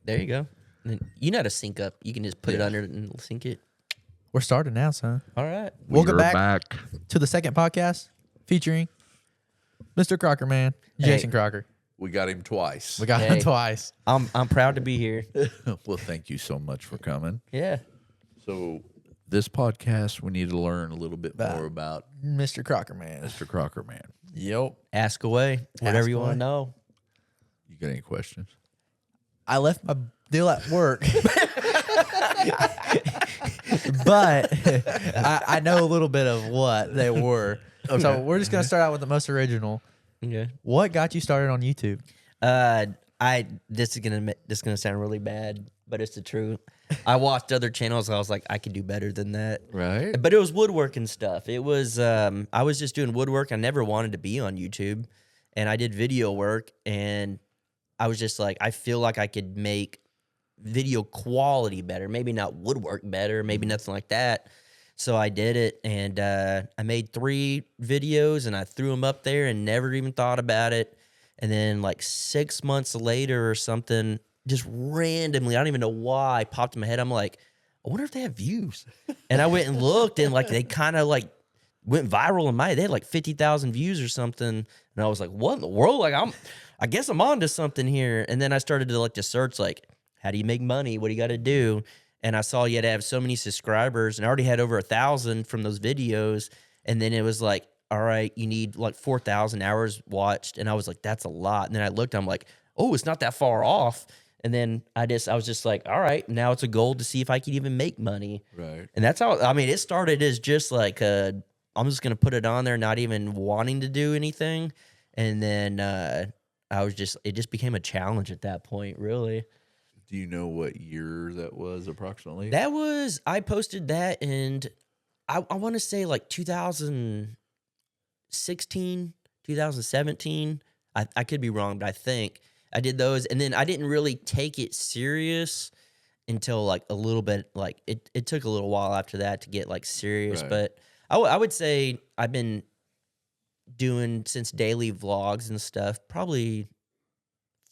There you go. And then you know how to sync up. You can just put it under and sync it. We're starting now, son. All right. Welcome back to the second podcast featuring Mr. Crocker, man, Jason Crocker. We got him twice. We got him twice. I'm proud to be here. Well, thank you so much for coming. Yeah. So this podcast, we need to learn a little bit more about Mr. Crocker, man. Mr. Crocker, man. Yep. Ask away. Whatever you want to know. You got any questions? I left my deal at work. But I know a little bit of what they were. Okay. So we're just going to start out with the most original. Okay. What got you started on YouTube? This is gonna sound really bad, but it's the truth. I watched other channels. I was like, I could do better than that. Right. But it was woodworking stuff. It was I was just doing woodwork. I never wanted to be on YouTube, and I did video work, and I was just like, I feel like I could make video quality better. Maybe not woodwork better. Maybe nothing like that. So I did it, and I made 3 videos, and I threw them up there and never even thought about it. And then like 6 months later or something, just randomly, I don't even know why, popped in my head. I'm like, I wonder if they have views. And I went and looked, and like they kind of like went viral in they had like 50,000 views or something. And I was like, what in the world? Like I guess I'm onto something here. And then I started to like to search like, how do you make money? What do you got to do? And I saw you had to have so many subscribers, and I already had over 1,000 from those videos. And then it was like, all right, you need like 4,000 hours watched. And I was like, that's a lot. And then I looked, I'm like, oh, it's not that far off. And then I was just like, all right, now it's a goal to see if I can even make money. Right. And that's how, I mean, it started as just like, I'm just going to put it on there, not even wanting to do anything. And then it just became a challenge at that point, really. Do you know what year that was approximately? I posted that, and I want to say like 2016, 2017. I could be wrong, but I think I did those. And then I didn't really take it serious until like a little bit, like it took a little while after that to get like serious. Right. But I would say I've been doing since daily vlogs and stuff, probably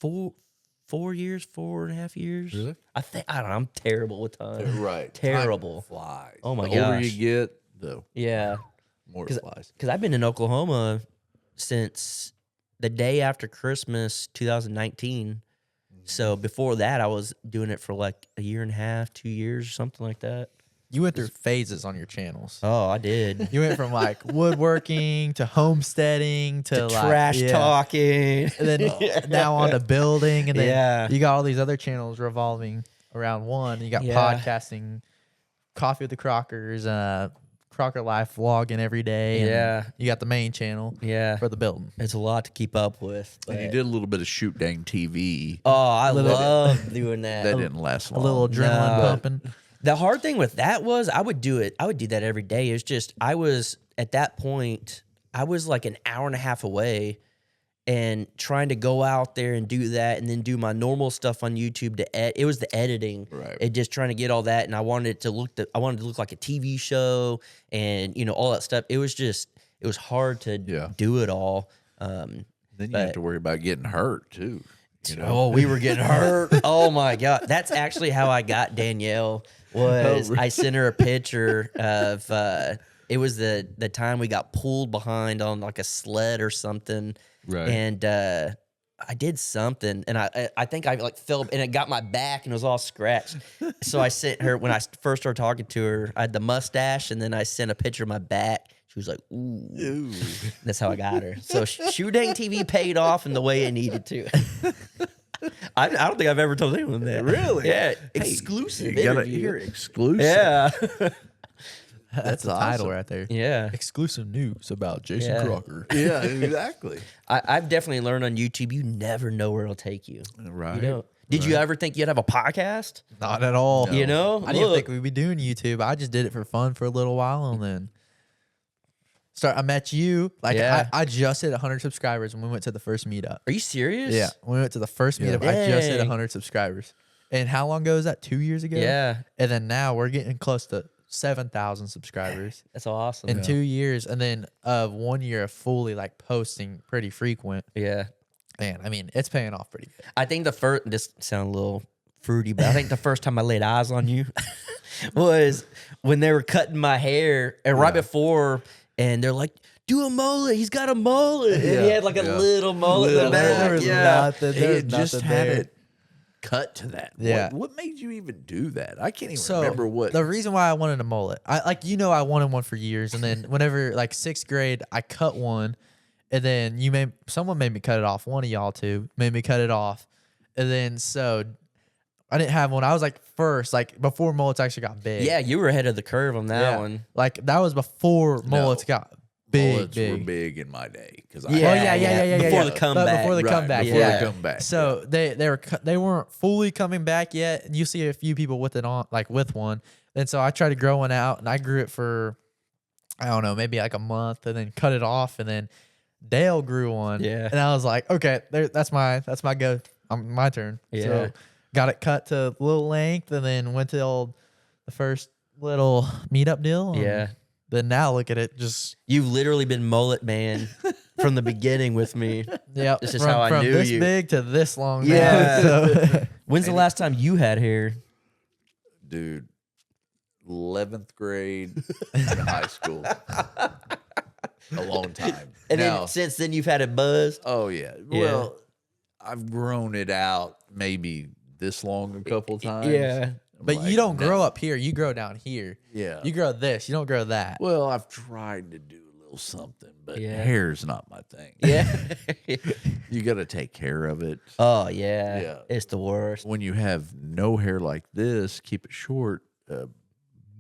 4.5 years. Really? I don't know. I'm terrible with time. Right. Terrible. Time flies. Oh my The older gosh. you get, the Yeah. more it flies. Because I've been in Oklahoma since the day after Christmas 2019. So before that, I was doing it for like a year and a half, 2 years, or something like that. You went through phases on your channels. Oh, I did. You went from like woodworking to homesteading to like trash talking. And then now on to building. And then Yeah. you got all these other channels revolving around one. You got podcasting, Coffee with the Crockers, Crocker Life vlogging every day. And Yeah. you got the main channel for the building. It's a lot to keep up with. And you but- did a little bit of shootdang TV. Oh, I love doing that. That didn't last A long. little adrenaline No. pumping. The hard thing with that was I would do that every day. It's just I was at that point, I was like an hour and a half away, and trying to go out there and do that and then do my normal stuff on YouTube it was the editing. Right. It just trying to get all that, and I wanted it to look like a TV show and all that stuff. It was hard to do it all. Then you have to worry about getting hurt too. Oh, we were getting hurt. Oh my God. That's actually how I got Danielle. I sent her a picture of it was the time we got pulled behind on like a sled or something. Right. And I did something, and I think I like fell, and it got my back and it was all scratched. So I sent her, when I first started talking to her, I had the mustache, and then I sent a picture of my back. She was like, ooh. That's how I got her. So shootdang TV paid off in the way it needed to. I don't think I've ever told anyone that. Really? Yeah. Exclusive. You gotta interview. hear exclusive. Yeah. That's the title awesome. right there. Yeah. Exclusive news about Jason Yeah. Crocker. Yeah, exactly. I've definitely learned on YouTube, you never know where it'll take you. Right. You know? Did you ever think you'd have a podcast? Not at all. No. You know? I didn't Look. think we'd be doing YouTube. I just did it for fun for a little while, and then I met you. Like Yeah. I just hit 100 subscribers when we went to the first meetup. Are you serious? Yeah, when we went to the first meetup, I just hit Dang. 100 subscribers. And how long ago was that? 2 years ago. Yeah. And then now we're getting close to 7,000 subscribers That's awesome. in 2 years, and then 1 year of fully like posting pretty frequent. Yeah. Man, I mean, it's paying off pretty good. I think this sounds a little fruity, but I think the first time I laid eyes on you was when they were cutting my hair, and right before, and they're like, "Do a mullet. He's got a mullet." And he had like a little mullet in the back. There was nothing. There was just nothing had there. it cut to that. Yeah. What made you even do that? I can't even So remember what. the reason why I wanted a mullet. I wanted one for years, and then whenever like 6th grade, I cut one, and then someone made me cut it off. One of y'all two made me cut it off, and then so I didn't have one. I was like first, like before mullets actually got big. Yeah, you were ahead of the curve on that one. Like that was before mullets got big. Mullets were big in my day because Yeah. Before the comeback. Before the Right, comeback. before Yeah. the comeback. So they weren't fully coming back yet. And you see a few people with it on, like with one. And so I tried to grow one out, and I grew it for, I don't know, maybe like a month, and then cut it off, and then Dale grew one. Yeah. And I was like, okay, that's my go. My turn. Yeah. So got it cut to a little length, and then went to the first little meetup deal. and Yeah. Then now look at it, just You've literally been mullet man from the beginning with me. yeah. This is how I knew this you. big to this long. Yeah. Now, so. When's the last time you had hair? Dude, 11th grade in high school. A long time. And Now, then since then you've had it buzzed? oh yeah. Yeah. Well, I've grown it out maybe this long a couple times. Yeah. I'm But like, you don't no. grow up here. You grow down here. Yeah. You grow this. You don't grow that. Well, I've tried to do a little something, but Yeah. hair's not my thing. Yeah. You got to take care of it. Oh, yeah. Yeah. It's the worst. When you have no hair like this, keep it short. A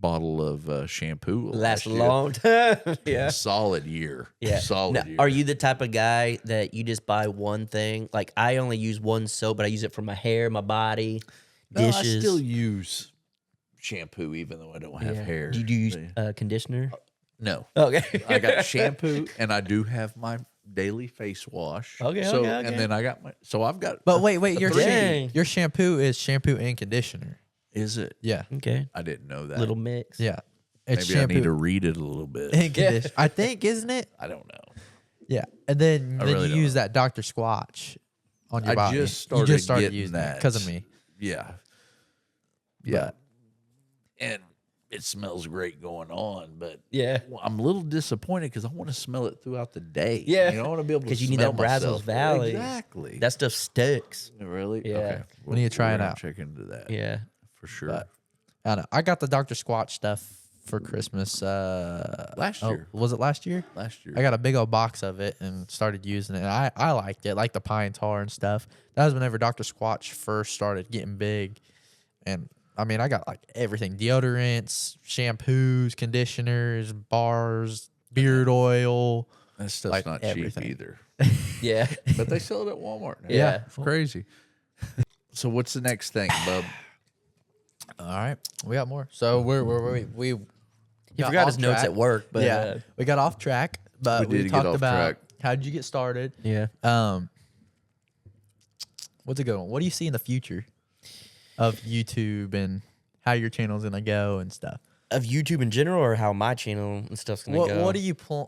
bottle of shampoo will Lasts a you long time. Yeah. a solid year. Yeah. Solid Now, year. are you the type of guy that you just buy one thing? Like I only use one soap, but I use it for my hair, my body, No, dishes. I still use shampoo even though I don't have Yeah. hair. Do you use But- conditioner? no. Okay. I got shampoo and I do have my daily face wash. Okay, So okay. and then I got I've got But wait, your Dang. your shampoo is shampoo and conditioner. is it? Yeah. Okay. I didn't know that. Little mix. Yeah. It's Maybe I need to shampoo read it a little bit. and conditioner. I think, isn't it? I don't know. Yeah. And then really you don't use know. that Dr. Squatch on your I body. just you started just started getting using that because of me. Yeah. Yeah. And it smells great going on, but Yeah. I'm a little disappointed because I want to smell it throughout the day. Yeah. You know, I want to be able to Because you need smell that Brazos myself. Valley. Exactly. That stuff sticks. really? Yeah. Okay. We need to try we're it gonna out. Check into that. Yeah. For sure. But I don't know. I got the Dr. Squatch stuff for Christmas. Last year. Was it last year? Last year. I got a big old box of it and started using it. And I liked it, like the pine tar and stuff. That was whenever Dr. Squatch first started getting big. And I mean, I got like everything: deodorants, shampoos, conditioners, bars, beard oil. that stuff's like not everything. cheap either. Yeah. But they sell it at Walmart now. Yeah. It's crazy. So what's the next thing, bub? All right, we got more. So we He got forgot off his notes track. at work, but yeah, we got off track, but We we did get talked off about track. how did you get started. yeah. What's it going? What do you see in the future of YouTube and how your channel's gonna go and stuff? Of YouTube in general, or how my channel and stuff's gonna go. What do you plan?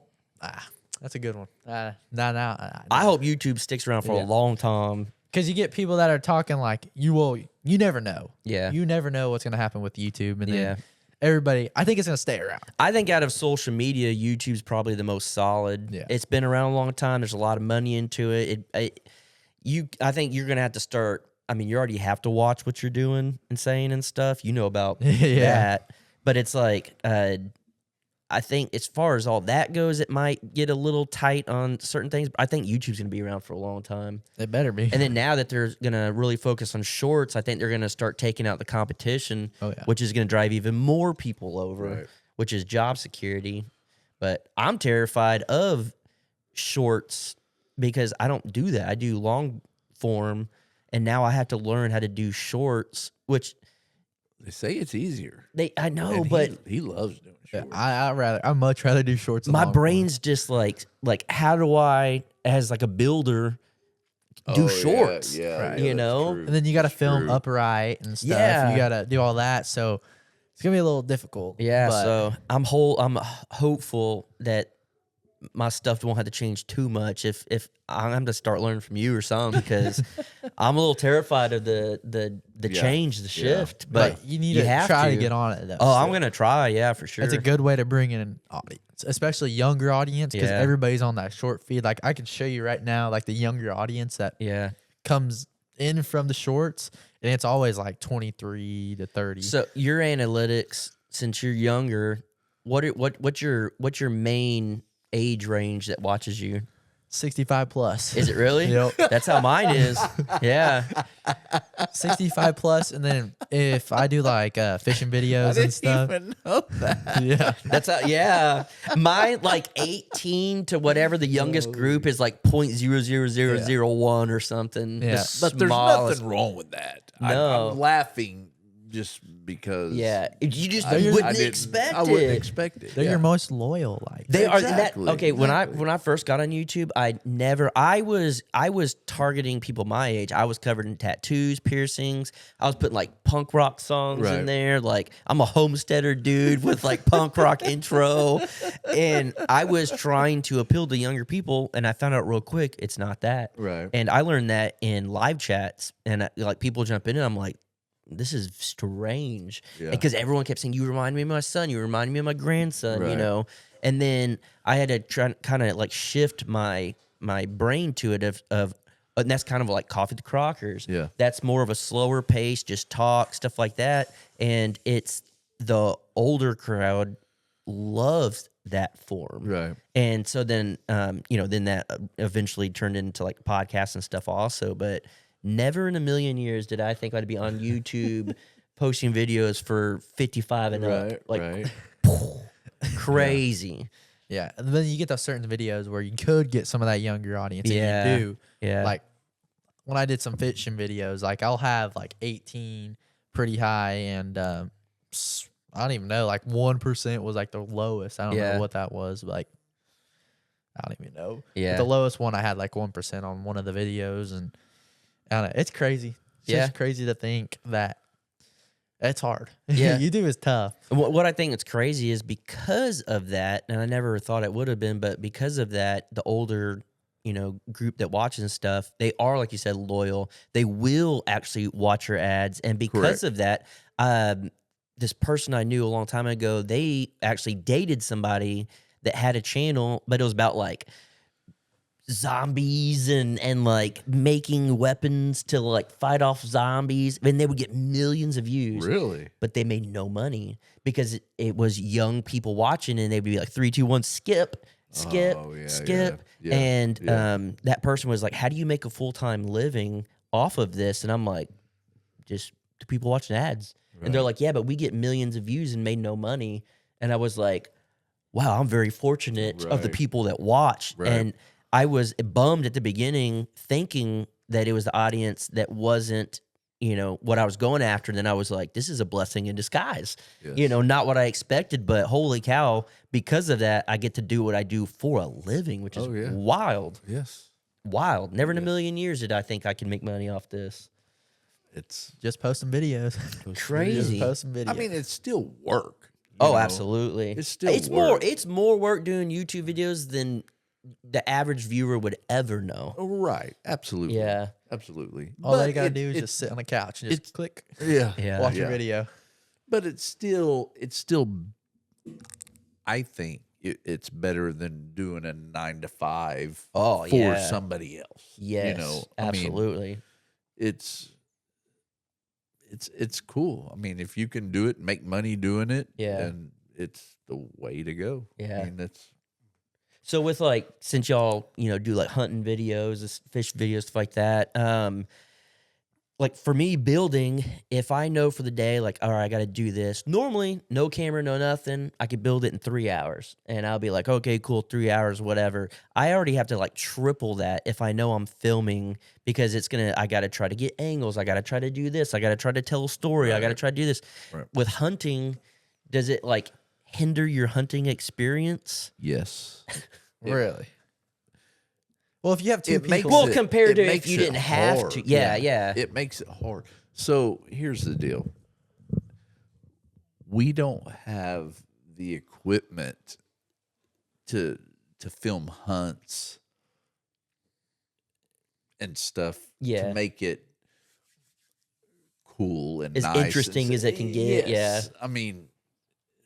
That's a good one. I hope YouTube sticks around for Yeah. a long time. Because you get people that are talking like you never know. Yeah. You never know what's gonna happen with YouTube, and Yeah. then everybody. I think it's gonna stay around. I think out of social media, YouTube's probably the most solid. Yeah. It's been around a long time. There's a lot of money into it. I think you're gonna have to start. I mean, you already have to watch what you're doing and saying and stuff. You know about Yeah. that. But it's like, I think as far as all that goes, it might get a little tight on certain things. But I think YouTube's gonna be around for a long time. It better be. And then now that they're gonna really focus on shorts, I think they're gonna start taking out the competition, Oh, yeah. which is gonna drive even more people over, Right. which is job security. But I'm terrified of shorts because I don't do that. I do long form, and now I have to learn how to do shorts, which They say it's easier. I know, And but he loves doing Yeah, shorts. I'd much rather do shorts. than my long form. brain's just like how do I, as like a builder, do Oh, shorts? Yeah, Right. You that's know? true. And then you got to That's film true. upright and stuff. Yeah. You got to do all that. So it's gonna be a little difficult. Yeah, but so I'm hopeful that my stuff won't have to change too much if I'm going to start learning from you or something, because I'm a little terrified of the change, the shift. But you need have to try to get on it, though. Oh, I'm going to try. Yeah, for sure. It's a good way to bring in an audience, especially younger audience, because everybody's on that short feed. Like, I can show you right now, like, the younger audience that comes in from the shorts, and it's always like 23 to 30. So your analytics, since you're younger, what's your main age range that watches you? 65 plus. Is it really? Yep. That's how mine is. Yeah. 65 plus, and then if I do like fishing videos and stuff. Even know that. Yeah. That's how, mine like 18 to whatever the youngest group is, like 0.00001 or something. Yeah. But there's nothing wrong with that. No. I'm laughing just because. Yeah, you just I wouldn't expect it. I wouldn't expect it. They're your most loyal. Like, They Exactly, are okay. When I first got on YouTube, I was targeting people my age. I was covered in tattoos, piercings. I was putting like punk rock songs in Right. there. Like, I'm a homesteader dude with like punk rock intro, and I was trying to appeal to younger people. And I found out real quick it's not that. Right. And I learned that in live chats, and like people jump in, and I'm like, this is strange, because everyone kept saying, you remind me of my son, you remind me of my grandson, you Right. know. And then I had to try kind of like shift my brain to it of and that's kind of like Coffee with the Crockers. Yeah. That's more of a slower pace, just talk, stuff like that. And it's the older crowd loves that form. Right. And so then then that eventually turned into like podcasts and stuff also. But never in a million years did I think I'd be on YouTube posting videos for 55 and up. Like, crazy. yeah. And then you get those certain videos where you could get some of that younger audience. And you do. Yeah. Like, when I did some fishing videos, like, I'll have like 18 pretty high, and I don't even know, like 1% was like the lowest. I don't know what that was, but like, I don't even know. Yeah. But the lowest one, I had like 1% on one of the videos, and I don't know. It's crazy. It's just crazy to think that it's hard. Yeah. YouTube is tough. What I think is crazy is because of that, and I never thought it would have been, but because of that, the older, group that watches and stuff, they are, like you said, loyal. They will actually watch your ads. And because of that, this person I knew a long time ago, they actually dated somebody that had a channel, but it was about like zombies and like making weapons to like fight off zombies, and they would get millions of views. Really? But they made no money because it was young people watching, and they'd be like 3, 2, 1, skip. Oh, yeah. And that person was like, how do you make a full-time living off of this? And I'm like, just the people watching ads. Right. And they're like, yeah, but we get millions of views and made no money. And I was like, wow, I'm very fortunate of the Right. people that watch. Right. And I was bummed at the beginning, thinking that it was the audience that wasn't, what I was going after. And then I was like, this is a blessing in disguise. Yes. Not what I expected, but holy cow, because of that, I get to do what I do for a living, which is wild. Yes. Wild. Never in a million years did I think I could make money off this. It's Just posting videos. Crazy. Just posting videos. I mean, it's still work. Oh, absolutely. It's still work. It's more work doing YouTube videos than the average viewer would ever know. Right. Absolutely. Yeah. Absolutely. all they gotta do is just sit on the couch and just click, Yeah. watch a video. But it's still, I think it's better than doing a 9 to 5 Oh, for yeah. somebody else. Yes, I mean, absolutely. it's cool. I mean, if you can do it, make money doing it, then it's the way to go. Yeah. I mean, that's So with like, since y'all, do like hunting videos, fish videos, stuff like that, like for me building, if I know for the day, like, all right, I got to do this. Normally, no camera, no nothing. I could build it in 3 hours, and I'll be like, okay, cool, 3 hours, whatever. I already have to like triple that if I know I'm filming, because I got to try to get angles. I got to try to do this. I got to try to tell a story. I got to try to do this. Right. With hunting, does it like hinder your hunting experience? yes. Really? Well, if you have two It makes people, Well, compared to if makes you it didn't have hard. to. Yeah. It makes it hard. So here's the deal. We don't have the equipment to to film hunts and stuff Yeah. to make it cool and As nice. interesting as it can get, Yes. I mean,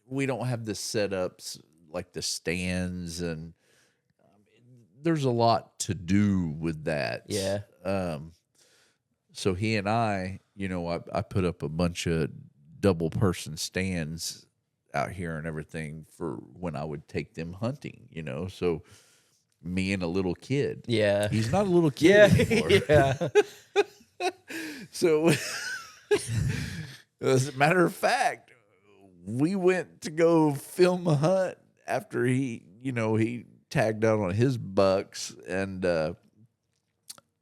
we don't have the setups like the stands, and there's a lot to do with that. Yeah. So he and I put up a bunch of double person stands out here and everything for when I would take them hunting, so me and a little kid. Yeah. He's not a little kid anymore. Yeah. So as a matter of fact, we went to go film a hunt after he tagged out on his bucks, and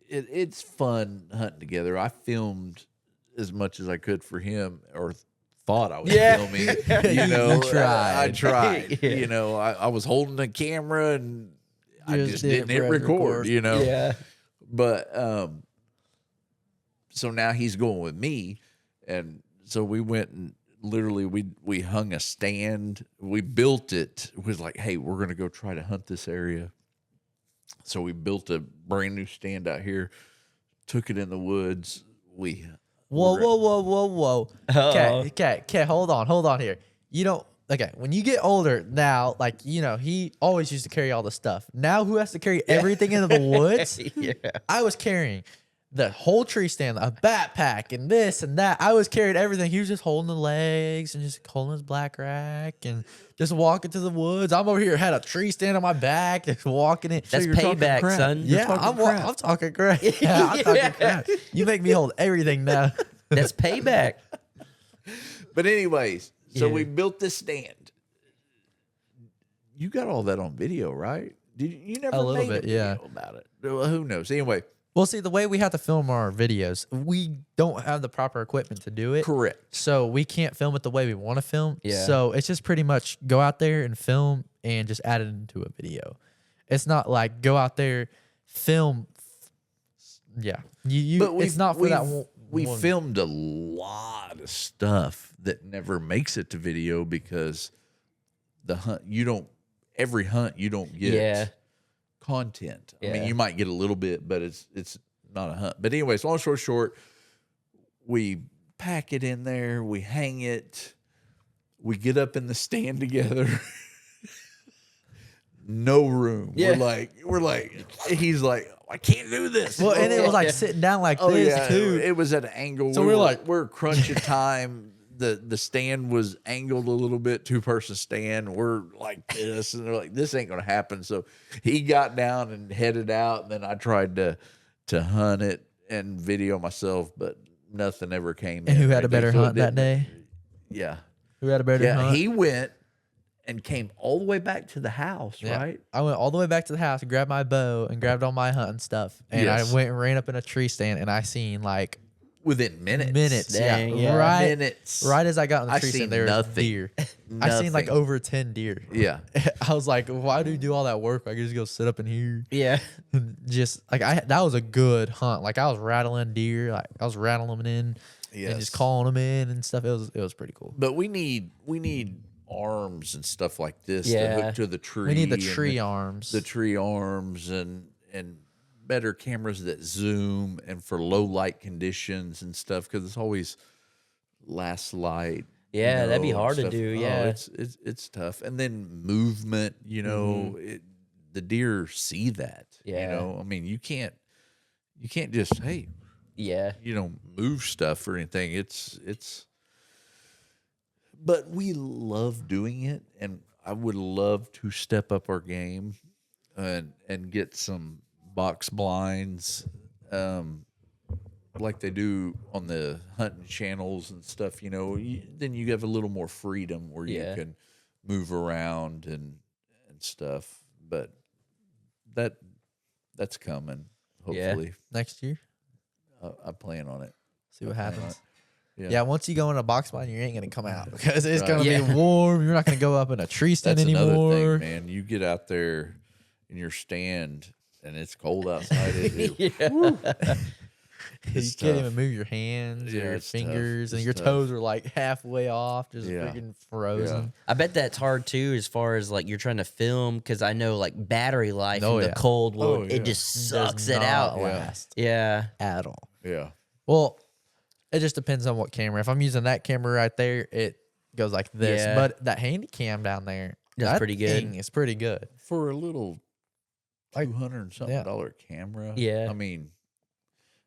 it's fun hunting together. I filmed as much as I could for him, or thought I was filming. You tried. I tried. Yeah. I was holding the camera and I just didn't hit press record. Yeah. But so now he's going with me, and so we went and literally we hung a stand. We built it. It was like, hey, we're gonna go try to hunt this area. So we built a brand new stand out here, took it in the woods. Whoa. Okay, hold on here. When you get older now, he always used to carry all the stuff. Now who has to carry everything into the woods? Yeah. I was carrying the whole tree stand, a backpack, and this and that. I was carrying everything. He was just holding the legs and just holding his black rack and just walking to the woods. I'm over here, had a tree stand on my back, just walking it. That's payback, son. Yeah, I'm talking crap. Yeah, I'm talking crap. You make me hold everything now. That's payback. But anyways, so Yeah. we built this stand. You got all that on video, right? Did you never A little made bit, a video yeah. about it? Well, who knows? Anyway, Well, see, the way we have to film our videos, we don't have the proper equipment to do it. correct. So we can't film it the way we want to film. Yeah. So it's just pretty much go out there and film and just add it into a video. It's not like go out there, film. Yeah. It's not for that one. We filmed a lot of stuff that never makes it to video because the hunt, every hunt you don't get content. I mean, Yeah. you might get a little bit, but it's not a hunt. But anyways, long story short, we pack it in there, we hang it, we get up in the stand together. No room. Yeah. We're like, he's like, I can't do this. Well, and it was like sitting down like this too. It was at an angle. So we're crunching time. The stand was angled a little bit, 2-person stand. We're like this, and they're like, this ain't gonna happen. So he got down and headed out, and then I tried to hunt it and video myself, but nothing ever came in. And who had right a there, better so it hunt that didn't- day? Yeah. Who had a better hunt? He went and came all the way back to the house, Yeah. right? I went all the way back to the house and grabbed my bow and grabbed all my hunting stuff. And Yes. I went and ran up in a tree stand and I seen like Within minutes. Dang, yeah. Right, Minutes. right as I got in the I tree seen stand, there was nothing. deer. I seen like Nothing. over 10 deer. Yeah. I was like, why do you do all that work? I could just go sit up in here. Yeah. And just like that was a good hunt. Like I was rattling deer, like I was rattling them in Yes. and just calling them in and stuff. It was pretty cool. But we need arms and stuff like this to Yeah. hook to the tree. We need the and tree arms. The tree arms and better cameras that zoom and for low light conditions and stuff, because it's always last light. Yeah, that'd be and hard to stuff. do, Oh, yeah. it's tough. And then movement, the deer see that. Yeah. I mean, you can't just Yeah. move stuff or anything. But we love doing it, and I would love to step up our game and get some box blinds, like they do on the hunting channels and stuff. Then you have a little more freedom where Yeah. you can move around and stuff. But that's coming. Yeah. Hopefully, Next year, I plan on it. see what plan on happens. it. Yeah, once you go in a box blind, you ain't gonna come out because it's Right. gonna Yeah. be warm. You're not gonna go up in a tree stand That's anymore. another thing, man. You get out there in your stand and it's cold outside. Yeah. You It's can't tough. even move your hands Yeah, or your it's tough. fingers, and It's your tough. toes are like halfway off, just Yeah. freaking frozen. I bet that's hard too, as far as like you're trying to film, because I know like battery life Oh, in the yeah. cold wood, Oh, it yeah. just Does sucks it not out. last Yeah. at all. Yeah. Well, it just depends on what camera. If I'm using that camera right there, it goes like this. Yeah. But that handy cam down there, That's that pretty good. thing is pretty good. For a little $200 something yeah. dollar camera. Yeah. I mean,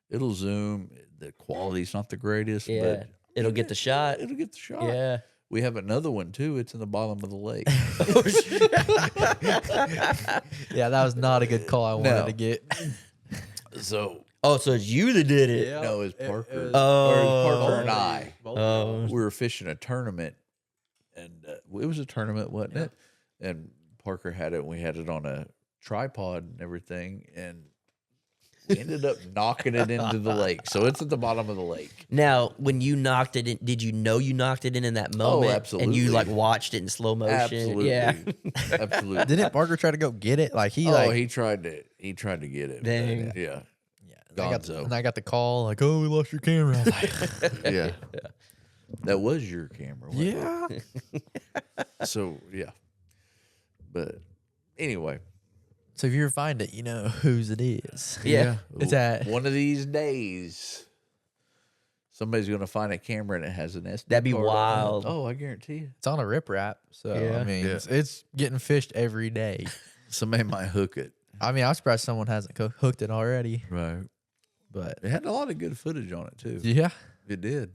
it'll zoom. The quality's not the greatest, Yeah. but It'll get the shot. it'll get the shot. Yeah. We have another one too. It's in the bottom of the lake. Yeah, that was not a good call I wanted No. to get. So Oh, so it's you that did it. no, it's Parker. was- Oh. Or Parker and I. Oh. We were fishing a tournament, and it was a tournament, wasn't it? And Parker had it, and we had it on a tripod and everything, and we ended up knocking it into the lake. So it's at the bottom of the lake. Now, when you knocked it in, did you know you knocked it in that moment? And absolutely. you like watched it in slow motion? Absolutely, Yeah. absolutely. Didn't Parker try to go get it? Like he He tried to get it. but, Dang. Yeah. I got Gonzo. and I got the call like, oh, we lost your camera. I was like, Yeah. That was your camera. wasn't it? yeah. So yeah. But anyway. So if you ever find it, you know whose it is. Yeah. It's at One of these days, somebody's going to find a camera and it has an SD That'd be card on it. wild. Oh, I guarantee you. it's on a rip wrap. So Yeah. I mean, Yeah. it's getting fished every day. Somebody might hook it. I mean, I'm surprised someone hasn't hooked it already. Right. But It had a lot of good footage on it too. yeah, It did.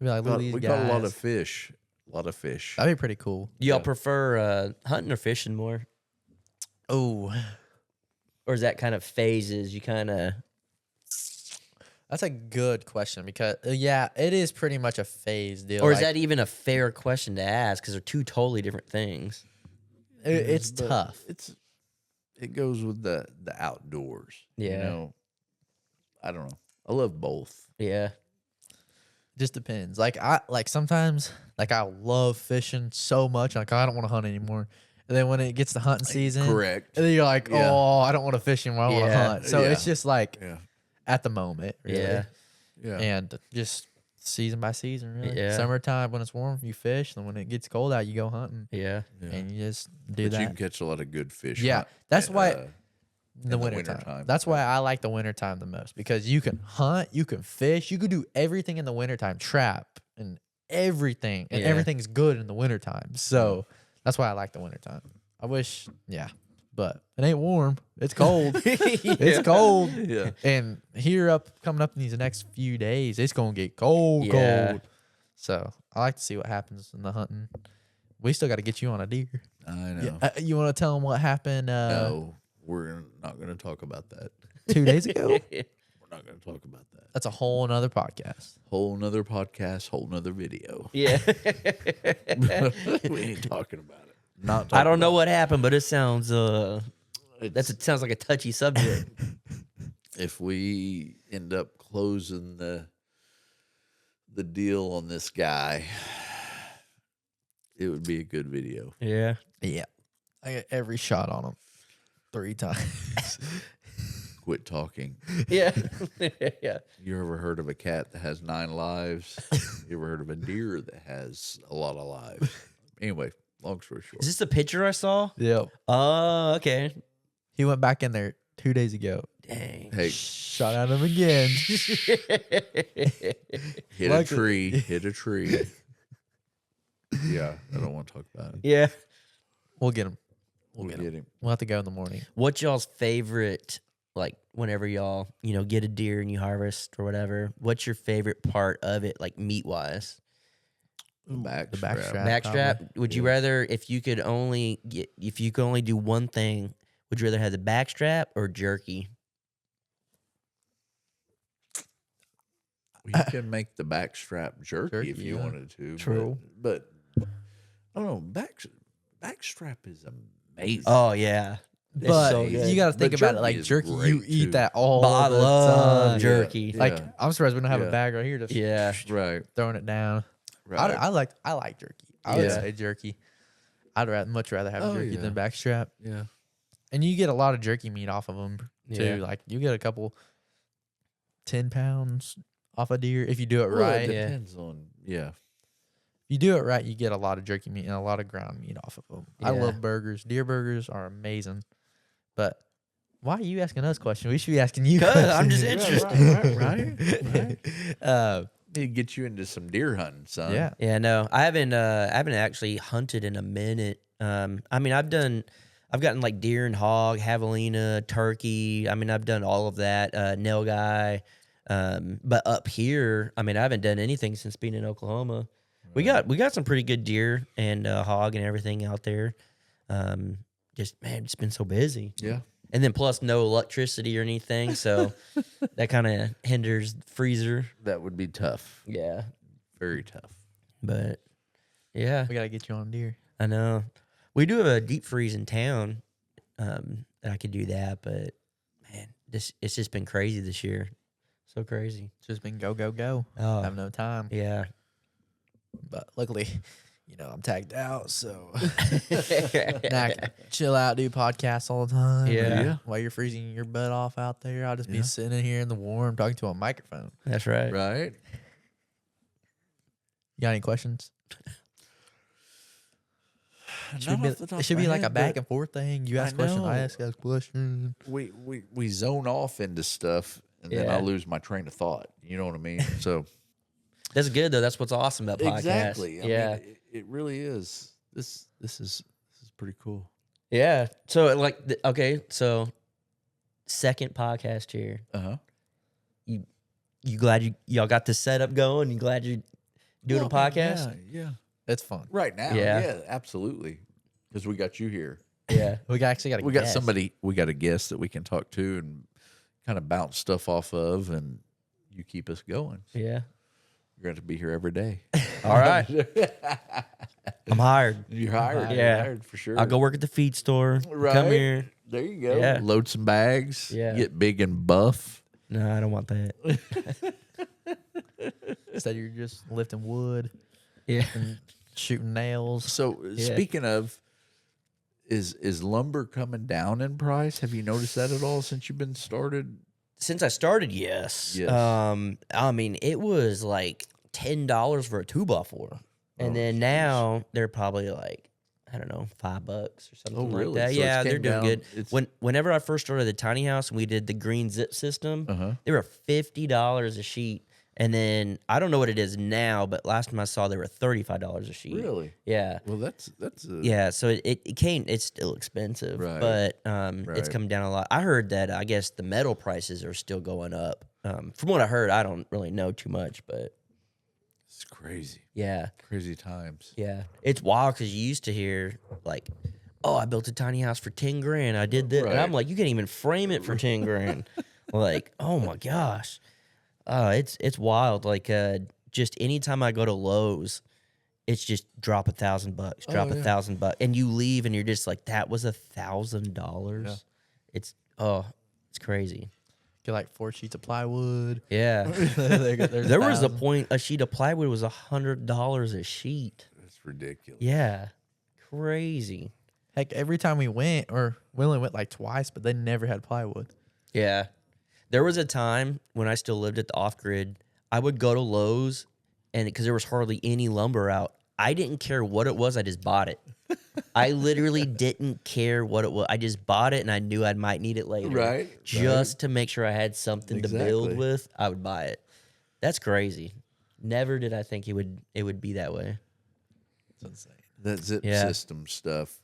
be like, look at these We guys. caught a lot of fish. A lot of fish. That'd be pretty cool. Y'all Yeah. prefer hunting or fishing more? Oh, Or is that kind of phases? You kind of. that's a good question because yeah, it is pretty much a phase deal. Or is Like, that even a fair question to ask? Because they're two totally different things. it's But tough. It goes with the outdoors. You Yeah. know, I don't know. I love both. Yeah. Just depends. Like I sometimes like I love fishing so much, like I don't want to hunt anymore. And then when it gets to hunting season, Correct. and then you're like, Yeah. oh, I don't want to fish anymore. I want to Yeah. hunt. So Yeah. it's just like Yeah. at the moment, really. Yeah. Yeah. And just season by season, really. Yeah. Summertime when it's warm, you fish. And when it gets cold out, you go hunting, Yeah. Yeah. and you just do But you that can catch a lot of good fish. Yeah, that's why- in in the the wintertime. wintertime. That's why I like the wintertime the most because you can hunt, you can fish, you can do everything in the wintertime, trap and everything, and Yeah. everything's good in the wintertime. So that's why I like the wintertime. I wish, yeah, but it ain't warm. It's cold. It's cold. Yeah. And coming up in these next few days, it's gonna get cold. So I like to see what happens in the hunting. We still got to get you on a deer. I know. You want to tell them what happened? No, we're not going to talk about that. 2 days ago. We're not going to talk about that. That's a whole nother podcast. Whole nother podcast, whole nother video. Yeah. We ain't talking about it. Not. I don't know about what happened, but it sounds it. It's- it sounds like a touchy subject. if we end up closing the deal on this guy, it would be a good video. Yeah. Yeah. I got every shot on him 3 times. Quit talking. Yeah. Yeah. You ever heard of a cat that has 9 lives? You ever heard of a deer that has a lot of lives? Anyway, long story short. Is this the picture I saw? Yep. Oh, okay. He went back in there 2 days ago. Dang. Hey, Shot at him again. hit a tree. Hit a tree. Yeah, I don't want to talk about it. Yeah. We'll get him. We'll get him. We'll have to go in the morning. What's y'all's favorite, like, whenever y'all, get a deer and you harvest or whatever, what's your favorite part of it, like, meat-wise? The back The strap. backstrap. Backstrap? Would you rather, if you could only do one thing, would you rather have the backstrap or jerky? You can make the back strap jerky if Jerky, you yeah. wanted to. True. But I don't know. Back strap is amazing. Oh, yeah. It's But so good. you got to think But about it jerky like is jerky. You great, eat too. that all I the love time. jerky. Yeah. Like I'm surprised we don't have Yeah. a bag right here. Just Yeah. Right. throwing it down. Right. I like jerky. I would Yeah. say jerky. I'd much rather have Oh, jerky yeah. than backstrap. yeah. And you get a lot of jerky meat off of them too. Yeah. Like you get a couple. 10 pounds off a deer if you do it Well, right. it depends on If you do it right, you get a lot of jerky meat and a lot of ground meat off of them. I Yeah. love burgers. Deer burgers are amazing. But why are you asking us questions? We should be asking you 'Cause questions. I'm just interested. right. Need to get you into some deer hunting, son. Yeah. Yeah, no, I haven't actually hunted in a minute. I mean, I've gotten like deer and hog, javelina, turkey. I mean, I've done all of that. Nail guy. But up here, I mean, I haven't done anything since being in Oklahoma. We got some pretty good deer and hog and everything out there. Just man, it's been so busy. Yeah. And then plus no electricity or anything, so that kind of hinders freezer. That would be tough. Yeah, Very tough. but yeah, We got to get you on deer. I know. We do have a deep freeze in town that I could do that, but man, it's just been crazy this year. So crazy. It's just been go, go, go. Oh, Have no time. yeah. But luckily, I'm tagged out, so now I can chill out, do podcasts all the time. Yeah. While you're freezing your butt off out there, I'll just be Yeah. sitting in here in the warm talking to a microphone. That's right. Right. You got any questions? It should, Not off the top it should of be my like a head, back but and forth thing. You ask I questions, I know. ask questions. we zone off into stuff, and then Yeah. I lose my train of thought. You know what I mean? So That's good though. That's what's awesome about podcasts. exactly. I Yeah. mean, it really is. This is pretty cool. Yeah. So like, okay, so second podcast here. Uh huh. You glad y'all got the setup going? You glad you're doing a podcast? Yeah. It's fun. Right now. Yeah. Yeah. Absolutely. Because we got you here. Yeah. Actually got a We got guest. somebody. We got a guest that we can talk to and kind of bounce stuff off of, and you keep us going. Yeah. You're going to be here every day. All right. I'm hired. You're hired. Yeah. You're hired for sure. I'll go work at the feed store. Right. Come here. There you go. Yeah. Load some bags. Yeah. Get big and buff. No, I don't want that. Instead, you're just lifting wood Yeah. and shooting nails. So speaking of, is lumber coming down in price? Have you noticed that at all since you've been started? Since I started, yes. Yes. I mean, it was like $10 for a 2x4. And Oh, then jeez. now they're probably like, I don't know, $5 or something Oh, like really? that. So it's Yeah, they're came doing down- good. it's- Whenever I first started the tiny house and we did the green zip system, Uh-huh. they were $50 a sheet. And then I don't know what it is now, but last time I saw they were $35 a sheet. Really? Yeah. Well, that's Yeah, so it came. It's still expensive, Right. but it's Right. come down a lot. I heard that I guess the metal prices are still going up. From what I heard, I don't really know too much, but it's crazy. yeah, Crazy times. yeah, it's wild because you used to hear like, "Oh, I built a tiny house for 10 grand. I did this," and I'm Right. like, "You can't even frame it for 10 grand." Like, oh my gosh, it's wild. Like, just anytime I go to Lowe's, it's just drop $1,000, drop Oh, yeah. $1,000, and you leave and you're just like, that was $1,000. Yeah. It's crazy. Get like 4 sheets of plywood. Yeah, There's there was a 1,000. point a sheet of plywood was $100 a sheet. It's ridiculous. Yeah, crazy. Heck, every time we went, or we only went like twice, but they never had plywood. Yeah, there was a time when I still lived at the off grid. I would go to Lowe's, and because there was hardly any lumber out, I didn't care what it was. I just bought it. I literally didn't care what it was. I just bought it, and I knew I might need it later. Right, Just to make sure I had something to build Exactly. with, I would buy it. That's crazy. Never did I think it would be that way. It's insane. That zip Yeah. system stuff,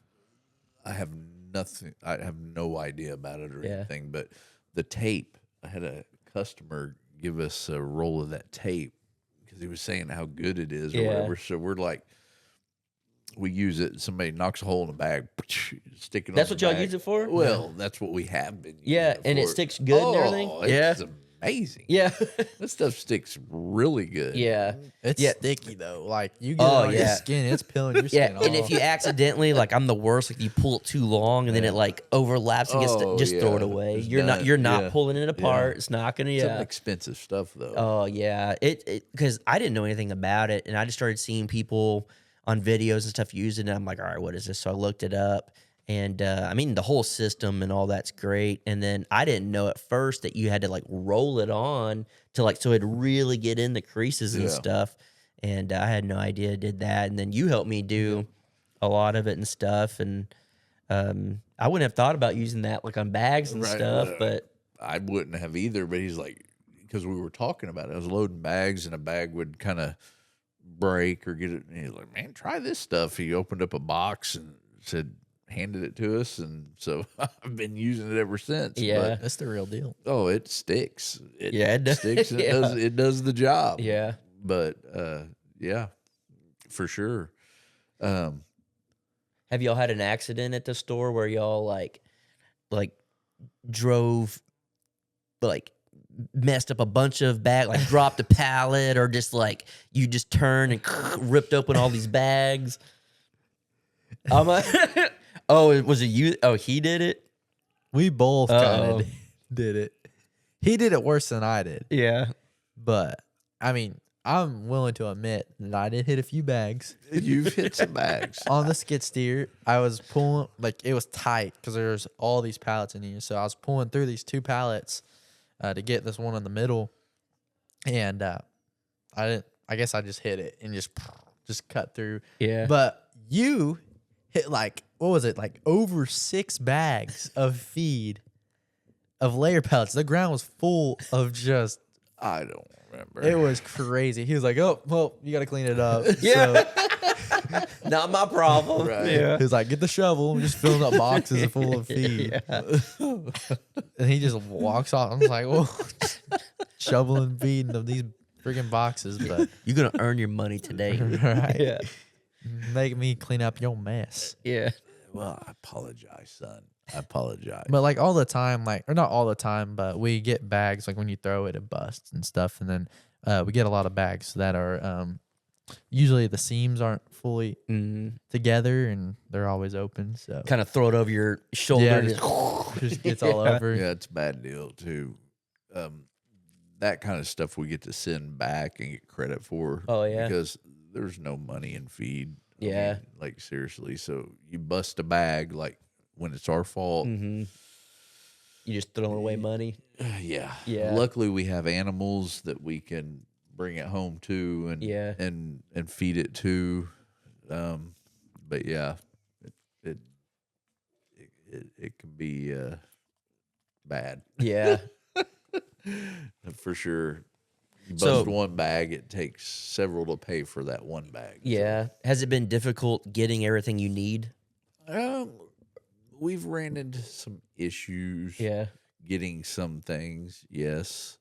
I have nothing. I have no idea about it or Yeah. anything. But the tape, I had a customer give us a roll of that tape because he was saying how good it is or Yeah. whatever. So we're like, we use it. Somebody knocks a hole in the bag, stick it. That's on what the y'all bag. use it for? Well, that's what we have been. Using Yeah, and it for. sticks good and everything? It's Yeah. amazing. Yeah. That stuff sticks really good. Yeah. It's Yeah. sticky though. Like you get Oh, it on your yeah. skin, it's peeling your Yeah, skin and off. if you accidentally, like I'm the worst, like you pull it too long and then it like overlaps and gets Oh, just throw it yeah. away. It's You're not done. Yeah. pulling it apart. Yeah. It's not gonna Some yeah. expensive stuff though. Oh yeah, it because I didn't know anything about it, and I just started seeing people on videos and stuff using it. I'm like, all right, what is this? So I looked it up, And I mean, the whole system and all that's great. And then I didn't know at first that you had to like roll it on to like, so it'd really get in the creases and stuff. And I had no idea I did that. And then you helped me do a lot of it and stuff. And I wouldn't have thought about using that like on bags and stuff, but I wouldn't have either. But he's like, because we were talking about it, I was loading bags and a bag would kind of break or get it. And he's like, man, try this stuff. He opened up a box and handed it to us, and so I've been using it ever since. Yeah, but, That's the real deal. oh, it sticks. It does. Sticks. And it does the job. Yeah, but yeah, for sure. Have y'all had an accident at the store where y'all like drove, like messed up a bunch of bag, like dropped a pallet, or just like you just turned and ripped open all these bags? I'm like, oh, was it you? Oh, he did it? We both kind of did it. He did it worse than I did. Yeah. But, I mean, I'm willing to admit that I did hit a few bags. You've hit some bags. On the skid steer, I was pulling, like, it was tight because there's all these pallets in here. So I was pulling through these 2 pallets to get this one in the middle. And I guess I just hit it and just cut through. Yeah. But you hit like, what was it? Like over 6 bags of feed of layer pellets. The ground was full of just, I don't remember. it was crazy. He was like, oh, well, you got to clean it up. Yeah. So Not my problem. Right. Yeah. he was like, get the shovel. I'm just filling up boxes full of feed. Yeah. And he just walks off. I was like, well, shoveling feed into these freaking boxes. But You're going to earn your money today. right. Yeah. Make me clean up your mess. Yeah. Well, I apologize, son. I apologize. But like all the time, like, or not all the time, but we get bags like when you throw it, it busts and stuff. And then we get a lot of bags that are usually the seams aren't fully together and they're always open. So Kind of throw it over your shoulder. yeah, and just gets all over. Yeah, it's a bad deal too. That kind of stuff we get to send back and get credit for. Oh, yeah. Because there's no money in feed. I Yeah. mean, like seriously. So you bust a bag like when it's our fault. You just throwing away money. Yeah. Yeah. Luckily we have animals that we can bring it home to and and feed it to. But yeah, it can be bad. Yeah. For sure. You bust So- one bag, it takes several to pay for that one bag. Yeah. Has it been difficult getting everything you need? We've ran into some issues. Yeah. Getting some things, yes.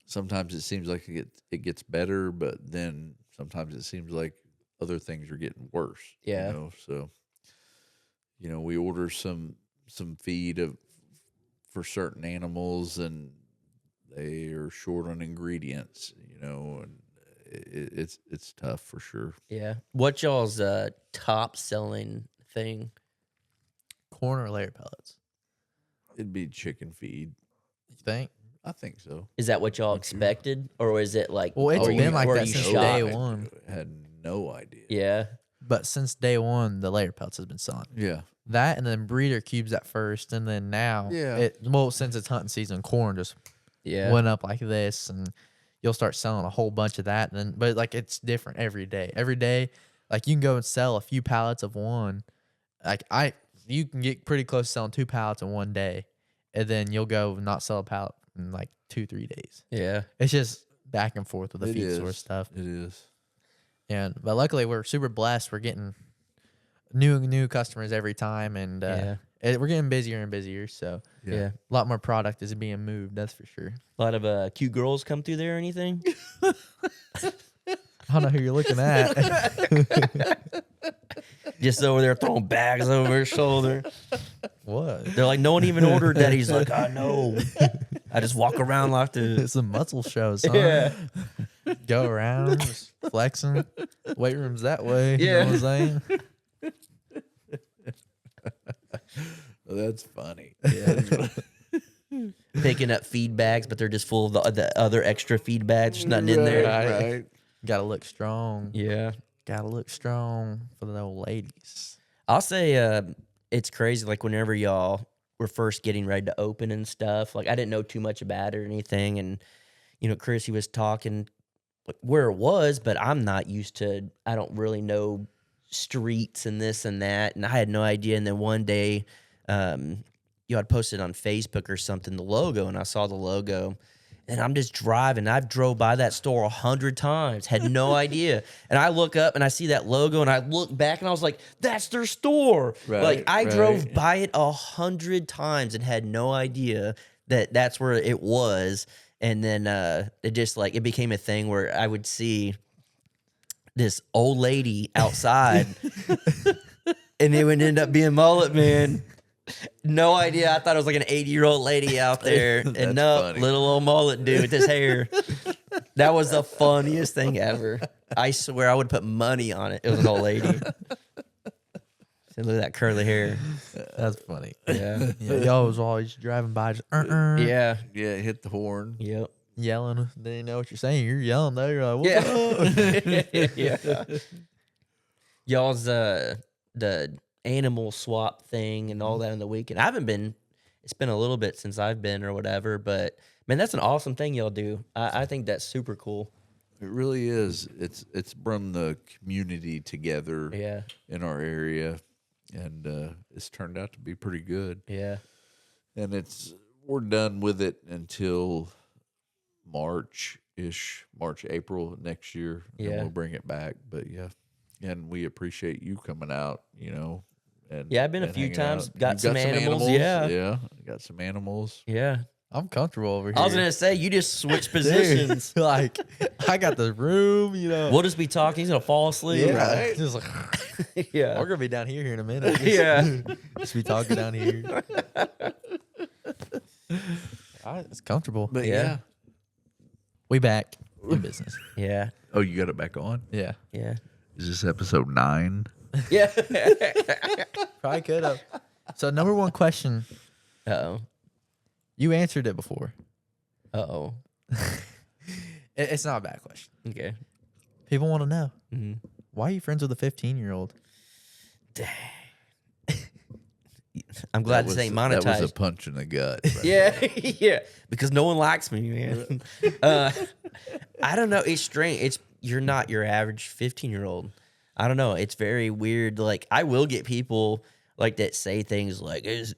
Sometimes it seems like it gets better, but then sometimes it seems like other things are getting worse. Yeah. You know? So, we order some feed for certain animals, and they are short on ingredients. And it's tough for sure. Yeah. What y'all's top selling thing? Corn or layer pellets? It'd be chicken feed. You think? I think so. Is that what y'all expected, or is it like? Well, it's were been you- like were that you since shocked? day one. I had no idea. Yeah. But since day one, the layer pellets has been selling. Yeah. That and then breeder cubes at first, and then now, since it's hunting season, corn just Yeah. went up like this, and you'll start selling a whole bunch of that. And then, but like it's different every day. Every day, like you can go and sell a few pallets of one. Like you can get pretty close to selling 2 pallets in one day, and then you'll go not sell a pallet in like 2-3 days. Yeah. It's just back and forth with the It feed is. store stuff. It is. But luckily we're super blessed. We're getting new customers every time, and we're getting busier and busier. So Yeah. a lot more product is being moved. That's for sure. A lot of cute girls come through there or anything? I don't know who you're looking at. Just over there throwing bags over her shoulder. What? They're like, no one even ordered that. He's like, I know. I just walk around like this. It's some muscle shows, huh? Yeah. Go around, just flexing. Weight room's that way. Yeah. You know what I'm saying? Well, that's funny. Yeah. Picking up feed bags, but they're just full of the other extra feed bags. There's nothing in there. Right. Gotta look strong. Yeah. Gotta look strong for the old ladies. I'll say it's crazy. Like whenever y'all were first getting ready to open and stuff, like I didn't know too much about it or anything. And, Chris, he was talking where it was, but I'm not used to, I don't really know streets and this and that. And I had no idea. And then one day, you had posted on Facebook or something, the logo, and I saw the logo. And I'm just driving. I've drove by that store 100 times, had no idea. And I look up and I see that logo and I look back and I was like, that's their store. Right, I right. drove by it 100 times and had no idea that that's where it was. And then it just it became a thing where I would see this old lady outside and it would end up being Mullet Man. No idea. I thought it was like an 80-year-old lady out there. And no, funny. little old mullet dude with his hair. That was the funniest thing ever. I swear I would put money on it. It was an old lady. Said, look at that curly hair. That's funny. Yeah. Y'all was always driving by, just Yeah. Yeah, hit the horn. Yep. yelling. They know what you're saying. You're yelling though. You're like, what's Yeah. up? Yeah. Y'all's the animal swap thing and all that in the weekend. I haven't been. It's been a little bit since I've been or whatever, but man, that's an awesome thing y'all do. I think that's super cool. It really is. It's brought the community together Yeah. in our area, and it's turned out to be pretty good. Yeah. And we're done with it until March, April next year. And Yeah. we'll bring it back. But yeah, and we appreciate you coming out. And Yeah, I've been a and few hanging times, out. got You've some animals, yeah. yeah, got some animals. Yeah. I'm comfortable over here. I was gonna say you just switch positions. Dude, like, I got the room, We'll just be talking. He's gonna fall asleep. Yeah, Right. just like Yeah. we're gonna be down here in a minute. Yeah. Just be talking down here. It's comfortable. But Yeah. yeah. We back in business. Yeah. Oh, you got it back on? Yeah, Yeah. Is this episode 9? Yeah. probably could have. So, number one question, Uh-oh. you answered it before. Uh-oh. It's not a bad question. Okay. People want to know, Mm-hmm. why are you friends with a 15-year-old? I'm glad this ain't monetized. That was a punch in the gut. right Yeah, there. yeah. Because no one likes me, man. I don't know. It's strange. You're not your average 15-year-old. I don't know. It's very weird. Like, I will get people like that say things like, it's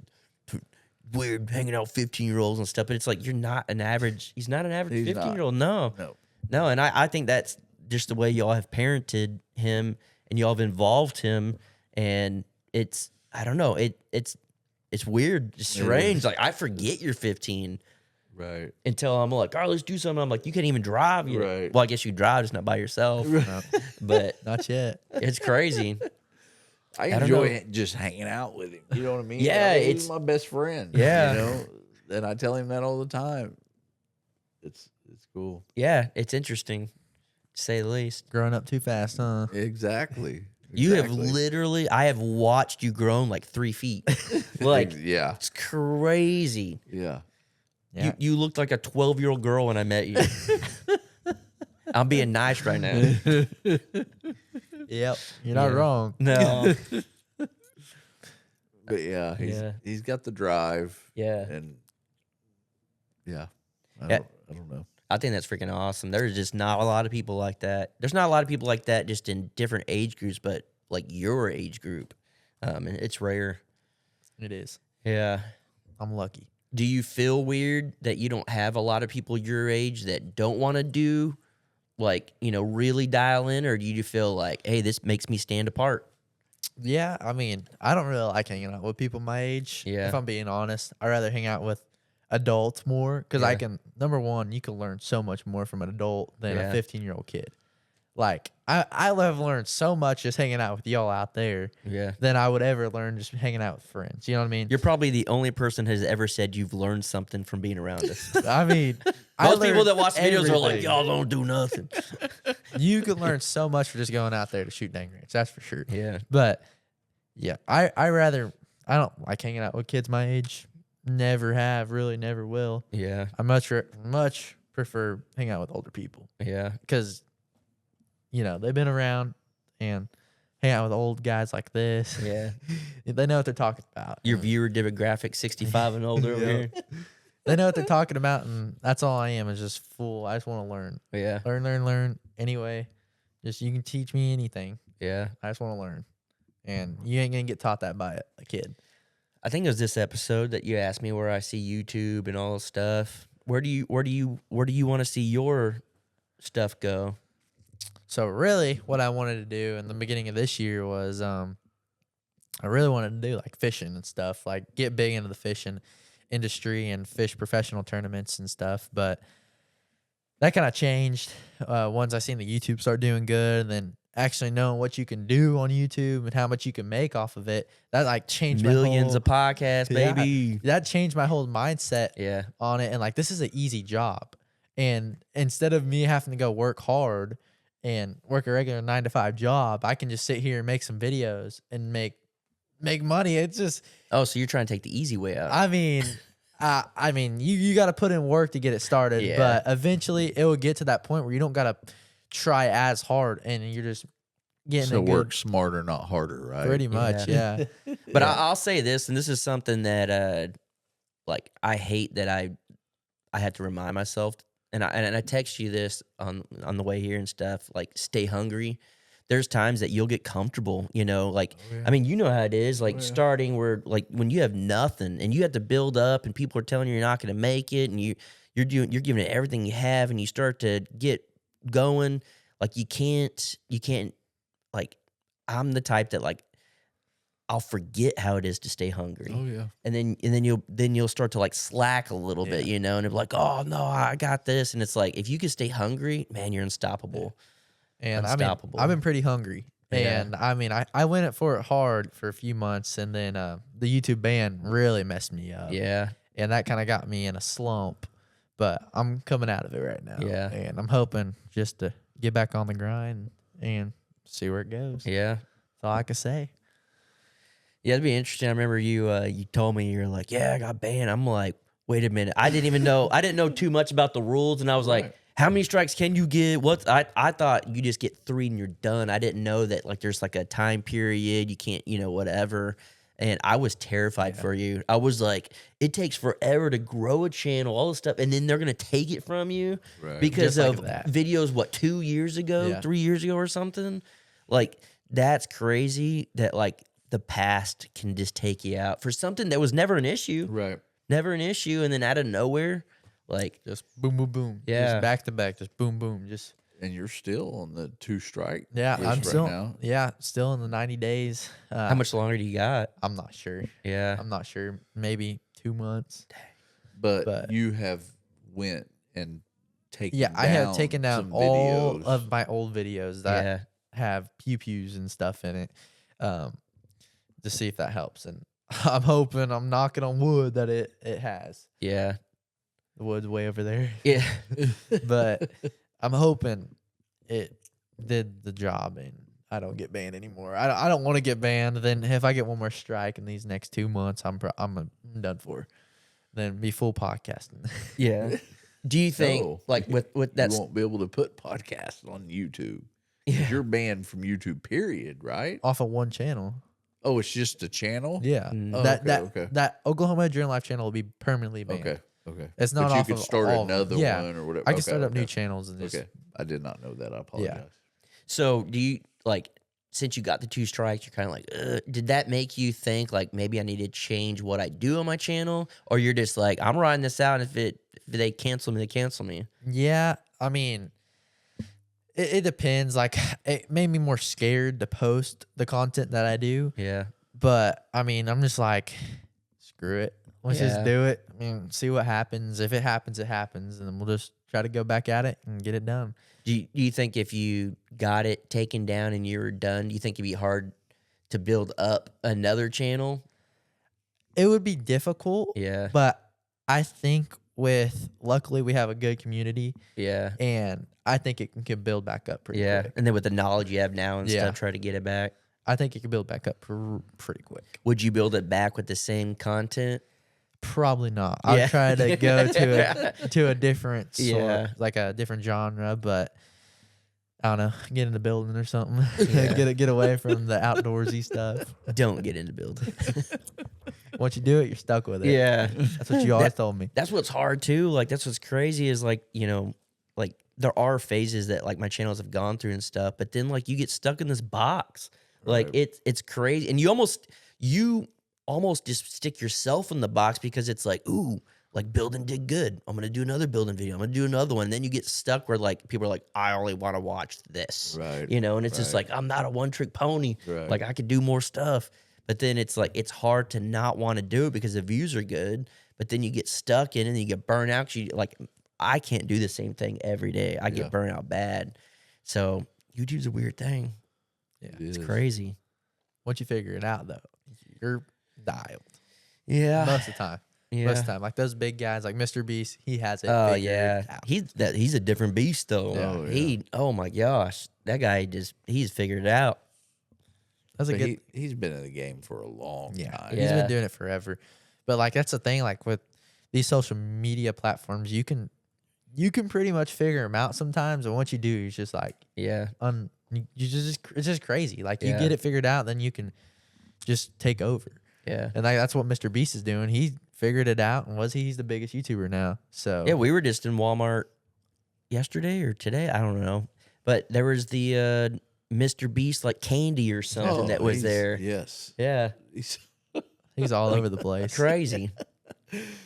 weird hanging out with 15-year-olds and stuff. But it's like, you're not an average. He's not an average He's not. 15-year-old. No. No. And I think that's just the way y'all have parented him and y'all have involved him. And it's, I don't know. It's weird. It's strange. Like, I forget you're 15 Right. until I'm like, all right, let's do something. I'm like, you can't even drive yet. Right. Well, I guess you drive, just not by yourself. No, But not yet. it's crazy. I don't enjoy know. just hanging out with him. You know what I mean? Yeah, He's it's- my best friend. Yeah. And I tell him that all the time. It's cool. Yeah, it's interesting, to say the least. Growing up too fast, huh? Exactly. You have Exactly. literally, I have watched you grown like 3 feet. Like, yeah. it's crazy. Yeah. Yeah. You looked like a 12-year-old girl when I met you. I'm being nice right now. Yep. You're not Yeah. wrong. No. But yeah, he's got the drive. Yeah. And yeah. Yeah. I don't know. I think that's freaking awesome. There's just not a lot of people like that. There's not a lot of people like that just in different age groups, but like your age group. And it's rare. It is. Yeah. I'm lucky. Do you feel weird that you don't have a lot of people your age that don't want to do, like, really dial in? Or do you feel like, hey, this makes me stand apart? Yeah, I mean, I don't really like hanging out with people my age. Yeah. If I'm being honest, I'd rather hang out with adults more because I Yeah. can, number one, you can learn so much more from an adult than Yeah. a 15-year-old kid. Like, I have learned so much just hanging out with y'all out there Yeah. than I would ever learn just hanging out with friends. You know what I mean? You're probably the only person has ever said you've learned something from being around us. I mean, Most people that watch videos are like, everything. y'all don't do nothing. You can learn so much for just going out there to shoot dang range. That's for sure. Yeah. But yeah, I don't like hanging out with kids my age. Never have, really never will. Yeah. I much prefer hanging out with older people Yeah. because they've been around and hang out with old guys like this. Yeah. They know what they're talking about. Your viewer demographic 65 and older over here. They know what they're talking about, and that's all I am, is just fool. I just want to learn. Yeah. Learn. Anyway, just you can teach me anything. Yeah. I just want to learn. And you ain't going to get taught that by a kid. I think it was this episode that you asked me where I see YouTube and all this stuff. Where do you want to see your stuff go? So really what I wanted to do in the beginning of this year was I really wanted to do like fishing and stuff, like get big into the fishing industry and fish professional tournaments and stuff. But that kind of changed once I seen the YouTube start doing good, and then actually knowing what you can do on YouTube and how much you can make off of it. That like changed Millions my of podcasts, baby. that changed my whole mindset Yeah. on it. And like, this is an easy job. And instead of me having to go work hard and work a regular 9-to-5 job, I can just sit here and make some videos and make money. It's just, Oh, so you're trying to take the easy way out. I mean, you got to put in work to get it started, Yeah. but eventually it will get to that point where you don't got to try as hard and you're just getting So a good, work smarter, not harder, right? pretty much. Yeah. But I'll say this, and this is something that like I hate that I had to remind myself, and I text you this on the way here and stuff, like stay hungry. There's times that you'll get comfortable, like, I mean, you know how it is, like starting where, like, when you have nothing and you have to build up and people are telling you you're not going to make it, and you're giving it everything you have, and you start to get going, like, you can't, like, I'm the type that, like, I'll forget how it is to stay hungry. Oh yeah. And then you'll start to like slack a little bit, and it'll be like, oh no, I got this. And it's like, if you can stay hungry, man, you're unstoppable. And Unstoppable. I've been pretty hungry. Yeah. And I mean, I went for it hard for a few months, and then the YouTube ban really messed me up. Yeah. And that kind of got me in a slump. But I'm coming out of it right now. Yeah. And I'm hoping just to get back on the grind and see where it goes. Yeah. That's all I can say. Yeah, it'd be interesting. I remember you told me, you're like, yeah, I got banned. I'm like, wait a minute. I didn't know too much about the rules. And I was like, how many strikes can you get? I thought you just get 3 and you're done. I didn't know that like there's like a time period. You can't, whatever. And I was terrified for you. I was like, it takes forever to grow a channel, all this stuff, and then they're gonna take it from you because Just like of that. videos. 2 years ago, 3 years ago, or something. Like, that's crazy. That like the past can just take you out for something that was never an issue. Right. Never an issue, and then out of nowhere, like, Just boom, boom, boom. Yeah. Just back to back. Just boom, boom. Just And you're still on the 2 strike. yeah. list I'm right still now. still in the 90 days. how much longer do you got? I'm not sure. Yeah. I'm not sure. Maybe 2 months. But you have went and taken Yeah, I have taken down some all videos. of my old videos that Yeah. have pew-pews and stuff in it, to see if that helps. And I'm hoping, I'm knocking on wood, that it has. Yeah. The wood's way over there. Yeah. But I'm hoping it did the job and I don't get banned anymore. I don't want to get banned. Then if I get one more strike in these next 2 months, I'm done for. Then be full podcasting. Yeah. Do you think No. like with that? You won't be able to put podcasts on YouTube. Yeah. You're banned from YouTube, period, right? Off of one channel. Oh, it's just a channel? Yeah. Oh, okay. That Oklahoma Dream Life channel will be permanently banned. Okay. It's not but you off could of start all- another yeah. one or whatever. I can start up new channels and just Okay. I did not know that. I apologize. So do you like, since you got the 2 strikes, you're kind of like, ugh, did that make you think like maybe I need to change what I do on my channel, or you're just like, I'm riding this out. If they cancel me, they cancel me. Yeah, I mean, it depends. Like, it made me more scared to post the content that I do. Yeah. But I mean, I'm just like, screw it. Let's Yeah. just do it. I mean, see what happens. If it happens, it happens, and then we'll just try to go back at it and get it done. Do you think if you got it taken down and you were done, do you think it'd be hard to build up another channel? It would be difficult. Yeah. But I think luckily we have a good community, Yeah. and I think it can build back up pretty Yeah. quick. And then with the knowledge you have now and Yeah. stuff, try to get it back. I think it can build back up pretty quick. Would you build it back with the same content? Probably not. Yeah. I'll try to go to a different sort, Yeah. like a different genre, but I don't know, get in the building or something. Yeah. get away from the outdoorsy stuff. Don't get into building. Once you do it, you're stuck with it. Yeah. That's what you always told me. That's what's hard too. Like that's what's crazy is like, you know, like there are phases that like my channels have gone through and stuff, but then like you get stuck in this box. Like Right. it's crazy. And you almost just stick yourself in the box because it's like, ooh, like building did good. I'm gonna do another building video. I'm gonna do another one. And then you get stuck where like people are like, I only want to watch this. Right. You know, and it's just Right. like I'm not a one-trick pony. Right. Like I could do more stuff. But then it's like it's hard to not want to do it because the views are good. But then you get stuck in it and you get burned out. 'Cause you like I can't do the same thing every day. I get Yeah. burnt out bad. So YouTube's a weird thing. Yeah, It It's is. crazy. once you figure it out, though, you're dialed Yeah. most of the time. Yeah. Most of the time, like those big guys, like Mr. Beast, he has it. Oh figured yeah, out. he's a different beast though. Oh, yeah. He oh my gosh, that guy he's figured it out. That's a But good. he's been in the game for a long Yeah, time. he's Yeah. been doing it forever. But like that's the thing, like with these social media platforms, you can pretty much figure them out sometimes, and once you do, it's just like Yeah, you just it's just crazy. Like you Yeah. get it figured out, then you can just take over. yeah, And like that's what Mr. Beast is doing. He figured it out, and he's the biggest YouTuber now. So yeah. We were just in Walmart yesterday or today, I don't know, but there was the Mr. Beast like candy or something Oh, that was he's- there. Yes. Yeah, he's all over the place. crazy,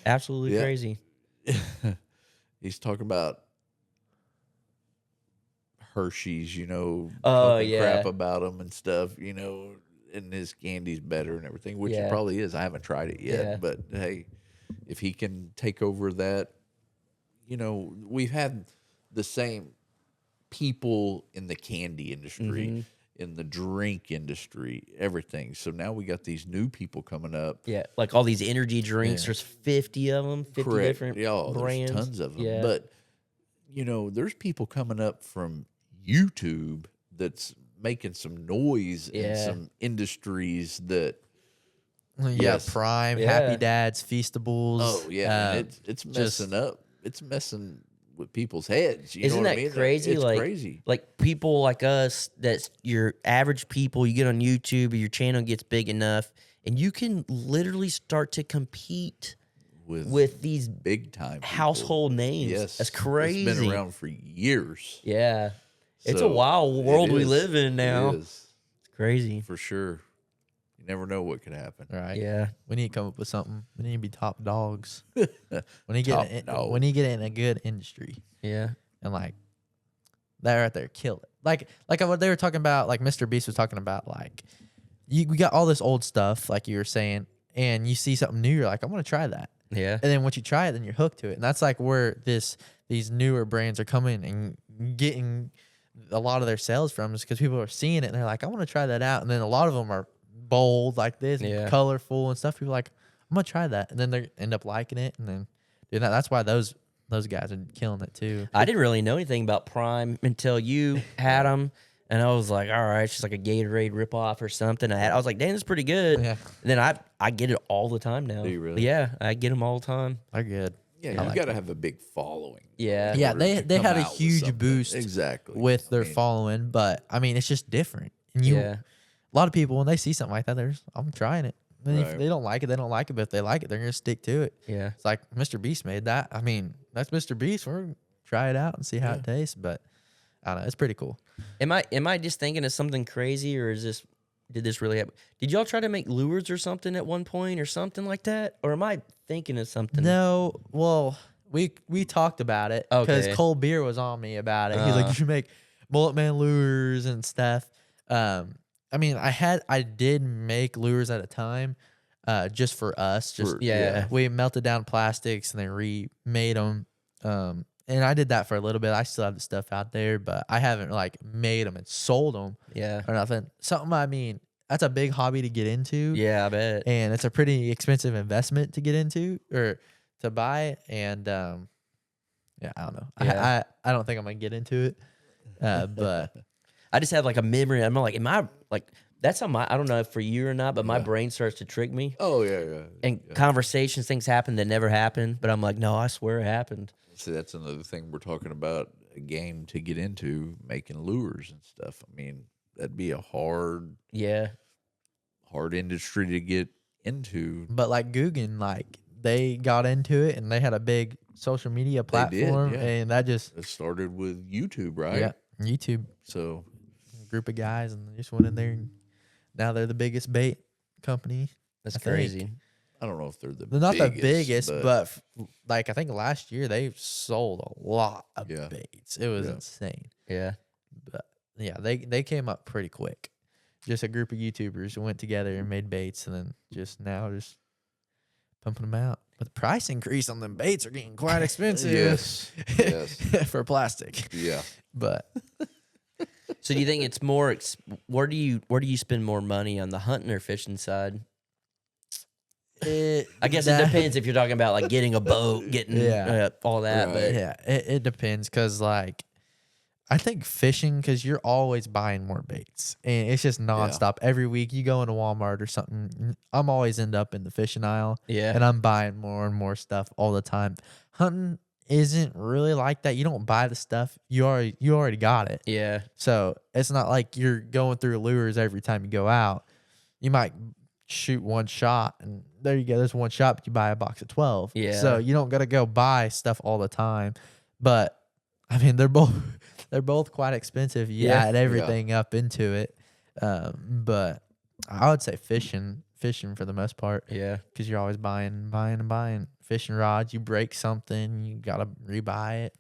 absolutely Yeah. crazy. He's talking about Hershey's, Oh, talking yeah. crap about them and stuff, and his candy's better and everything, which Yeah. it probably is. I haven't tried it yet, Yeah. but hey, if he can take over that, we've had the same people in the candy industry, Mm-hmm. in the drink industry, everything. So now we got these new people coming up. Yeah, like all these energy drinks. Yeah. There's 50 of them, 50 Correct. different Yeah, brands. there's tons of them. Yeah. But there's people coming up from YouTube that's making some noise in Yeah. some industries that. Yeah, Yes. Prime, Yeah. Happy Dads, Feastables. Oh yeah, and um, it's just- messing up. It's messing with people's heads. You Isn't know what that I mean? crazy? It's like, crazy. like people like us, that's your average people. You get on YouTube, your channel gets big enough, and you can literally start to compete with these big time people. household names. Yes, That's crazy. It's been around for years. Yeah, it's a So, wild world it we is. live in now. It is, It's crazy. for sure. You never know what could happen. right. Yeah, We need to come up with something. We need to be top dogs. When you Top get dog. when you get in a good industry, yeah, and like that right there, kill it. Like what they were talking about, like Mr. Beast was talking about, like we got all this old stuff, like you were saying, and you see something new, you're like, I want to try that. yeah, And then once you try it, then you're hooked to it. And that's like where these newer brands are coming and getting a lot of their sales from, is because people are seeing it and they're like, I want to try that out. And then a lot of them are bold like this, and Yeah. colorful and stuff. People are like, I'm gonna try that, and then they end up liking it, and then doing that. That's why those guys are killing it too. I didn't really know anything about Prime until you had them, and I was like, all right, it's just like a Gatorade ripoff or something. I was like, dang, that's pretty good. Yeah. And then I get it all the time now. Do you really? Yeah, I get them all the time. They're good. Yeah, I you like got to have a big following. Yeah. in Yeah, order they to they come had a out with huge something. boost Exactly with their I mean, following, but I mean, it's just different. And Yeah. a lot of people, when they see something like that, I'm trying it. And if Right. they don't like it, they don't like it. But if they like it, they're gonna stick to it. Yeah. It's like Mr. Beast made that. I mean, that's Mr. Beast. We're gonna try it out and see how it tastes. But I don't know. It's pretty cool. Am I just thinking of something crazy, or did this really happen? Did y'all try to make lures or something at one point or something like that? Or am I thinking of something? No, well, we talked about it because Okay. Cole Beer was on me about it. He's like, you should make Mullet Man lures and stuff. I mean, I did make lures at a time, just for us. Just Yeah. we melted down plastics and then remade them. And I did that for a little bit. I still have the stuff out there, but I haven't like made them and sold them Yeah. or nothing. Something, I mean, that's a big hobby to get into. Yeah, I bet. And it's a pretty expensive investment to get into or to buy. And yeah, I don't know. Yeah. I don't think I'm gonna get into it. But I just have like a memory. I'm like, that's how I don't know if for you or not, but my brain starts to trick me. Oh yeah. And conversations, things happen that never happened, but I'm like, no, I swear it happened. See, that's another thing we're talking about. a game to get into, making lures and stuff. I mean, that'd be a hard industry to get into. But like Guggen, like they got into it and they had a big social media platform, and that just it started with YouTube, right? Yeah, YouTube. So A group of guys and they just went in there, and now they're the biggest bait company. That's I think. crazy. I don't know if they're They're not the biggest, but like I think last year they sold a lot of baits. It was insane. Yeah. But yeah, they came up pretty quick. Just a group of YouTubers went together and made baits, and then just pumping them out. But the price increase on them baits are getting quite expensive. yes. For plastic. Yeah. But So do you think it's more? Where do you spend more money, on the hunting or fishing side? I guess it depends if you're talking about like getting a boat, getting all that. Right. But yeah, it depends, because like I think fishing, because you're always buying more baits and it's just nonstop. Every week you go into Walmart or something, I'm always end up in the fishing aisle. Yeah. And I'm buying more and more stuff all the time. Hunting isn't really like that. You don't buy the stuff. You already got it. Yeah. So it's not like you're going through lures every time you go out. You might shoot one shot and there you go. There's one shot, but you buy a box of 12. Yeah. So you don't got to go buy stuff all the time. But I mean, they're both quite expensive. You add everything up into it. But I would say fishing for the most part. Yeah. Because you're always buying. Fishing rods, you break something, you got to rebuy it.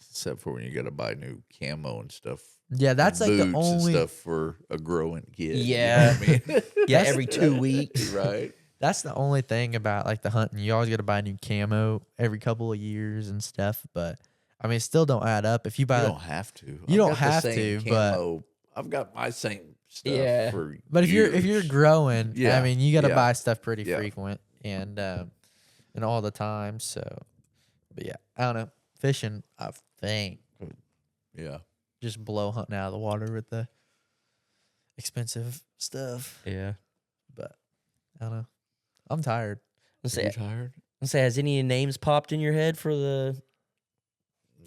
Except for when you got to buy new camo and stuff. Yeah, that's like the Boots only and stuff for a growing kid. Yeah. You know what I mean? Yeah, every 2 weeks. Right. That's the only thing about like the hunting. You always got to buy new camo every couple of years and stuff. But I mean, it still don't add up. If you buy, You don't have to. You don't have to, but I've got my same stuff. Yeah. For but if years. you're growing, Yeah. I mean, you got to Yeah. buy stuff pretty Yeah. frequent and all the time. So, but yeah, I don't know. Fishing, I think, would Yeah. just blow hunting out of the water with the expensive stuff. Yeah. But I don't know. I'm tired. Let's Are you say, tired? has any names popped in your head for the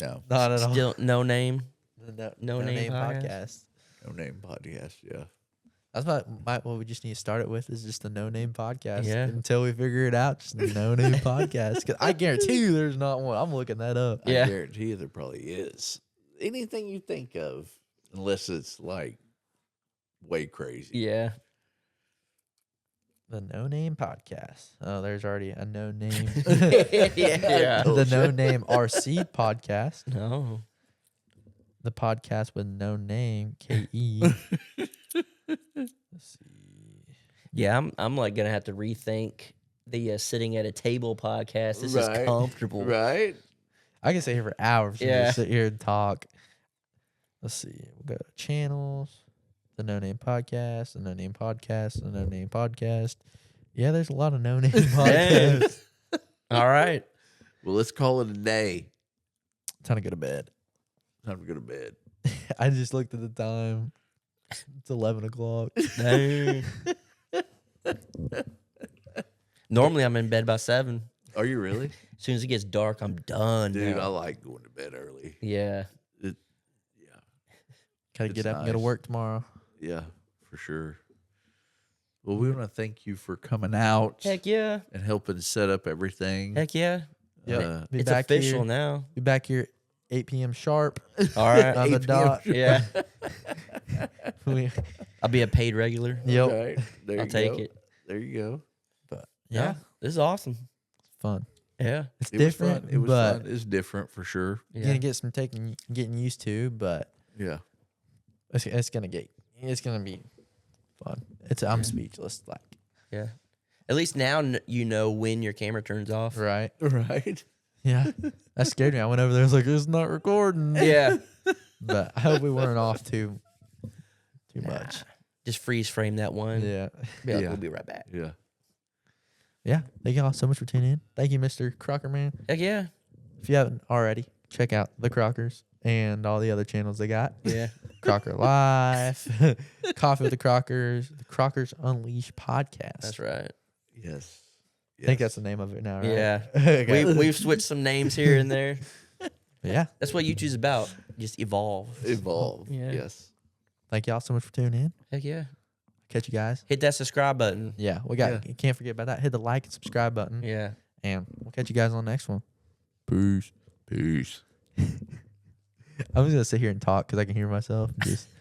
No. Not at all. still no name? The No Name Podcast? No name podcast. Yeah. That's what we just need to start it with, is just the No Name Podcast. Yeah. Until we figure it out, just the No Name Podcast. Because I guarantee you there's not one. I'm looking that up. Yeah. I guarantee you there probably is. Anything you think of, unless it's like way crazy. Yeah. The No Name Podcast. Oh, there's already a No Name. Yeah. The No Name RC Podcast. No. The podcast with no name, KE. Let's see. Yeah, I'm like gonna have to rethink the sitting at a table podcast. This is Right. comfortable. Right? I can sit here for hours and Yeah. just sit here and talk. Let's see. We'll go to channels. The No Name Podcast. The No Name Podcast. The No Name Podcast. Yeah, there's a lot of No Name podcasts. All right. Well, let's call it a day. Time to go to bed. Time to go to bed. I just looked at the time. It's 11 o'clock. Dang. Normally I'm in bed by 7. Are you really? As soon as it gets dark, I'm done. Dude, now. I like going to bed early. Yeah. Yeah. Gotta It's get up and go to nice. work tomorrow. Yeah, for sure. Well, we want to thank you for coming out Heck yeah. and helping set up everything. Heck yeah. Uh, Be It's back official here. now. Be back here 8 p.m. sharp. All right. On the 8 p.m. dot. Yeah. We- I'll be a paid regular. Yep. Right. There I'll you take go. it. There you go. But Yeah. yeah, This is awesome. fun. Yeah. It's It different, was fun. It was but fun. It's different for sure. Yeah. you're gonna get some getting used to. But Yeah. it's gonna be fun. I'm speechless. Like Yeah. At least now you know when your camera turns off. right. Right. Yeah, that scared me. I went over there. I was like, "It's not recording." Yeah. But I hope we weren't off too much. Just freeze frame that one. Yeah. Be like, Yeah. we'll be right back. Yeah. Yeah. Thank y'all so much for tuning in. Thank you, Mr. Crocker, man. Heck yeah. If you haven't already, check out the Crockers and all the other channels they got. Yeah. Crocker Life, Coffee with the Crockers, the Crockers Unleashed podcast. That's right. Yes. I think that's the name of it now, right? Yeah. Okay. We've switched some names here and there. Yeah. That's what YouTube's about. Just evolve. Evolve. Yeah. Yes. Thank y'all so much for tuning in. Heck yeah. Catch you guys. Hit that subscribe button. Yeah, we got. You can't forget about that. Hit the like and subscribe button. Yeah. And we'll catch you guys on the next one. Peace. I'm just gonna sit here and talk because I can hear myself. Just